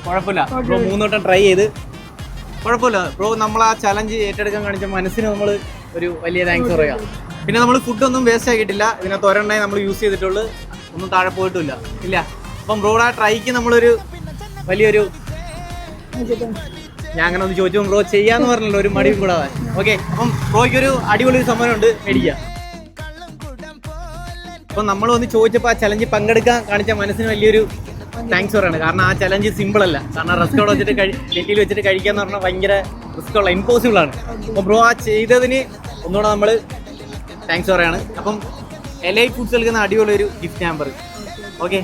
കുഴപ്പമില്ല ബ്രോ 3 വട്ടം ട്രൈ ചെയ്ത് കുഴപ്പമില്ല ബ്രോ. നമ്മൾ ആ ചലഞ്ച് ഏറ്റെടുക്കാൻ കാണിച്ച മനസ്സിന് നമ്മൾ ഒരു വലിയ താങ്ക്സ് പറയാം. പിന്നെ നമ്മൾ ഫുഡൊന്നും വേസ്റ്റ് ആക്കിയിട്ടില്ല. ഇതിനകത്ത് ഒരെണ്ണേ നമ്മൾ യൂസ് ചെയ്തിട്ടുള്ളൂ, ഒന്നും താഴെ പോയിട്ടില്ല ഇല്ല. അപ്പം ബ്രോയുടെ ആ ട്രൈക്ക് നമ്മളൊരു വലിയൊരു ഞാൻ അങ്ങനെ ഒന്ന് ചോദിച്ചു ബ്രോ ചെയ്യാന്ന് പറഞ്ഞല്ലോ, ഒരു മടിയും കൂടാതെ. ഓക്കെ, അപ്പം ബ്രോയ്ക്ക് ഒരു അടിപൊളി സമ്മാനം ഉണ്ട്, മേടിക്കാം. അപ്പം നമ്മൾ വന്ന് ചോദിച്ചപ്പോൾ ആ ചലഞ്ച് പങ്കെടുക്കാൻ കാണിച്ച മനസ്സിന് വലിയൊരു താങ്ക്സ് പറയാണ്. കാരണം ആ ചലഞ്ച് സിമ്പിൾ അല്ല. കാരണം റെസ്റ്റോറൻറ്റ് വെച്ചിട്ട് നെറ്റിയിൽ വെച്ചിട്ട് കഴിക്കാന്ന് പറഞ്ഞാൽ ഭയങ്കര റിസ്ക് ഉള്ള ഇമ്പോസിബിൾ ആണ്. അപ്പോൾ ബ്രോ ആ ചെയ്തതിന് ഒന്നുകൂടെ നമ്മൾ താങ്ക്സ് പറയാണ്. അപ്പം എലൈറ്റ് ഫുഡ്സ് നൽകുന്ന അടിപൊളി ഒരു ഗിഫ്റ്റ് നമ്പർ. ഓക്കെ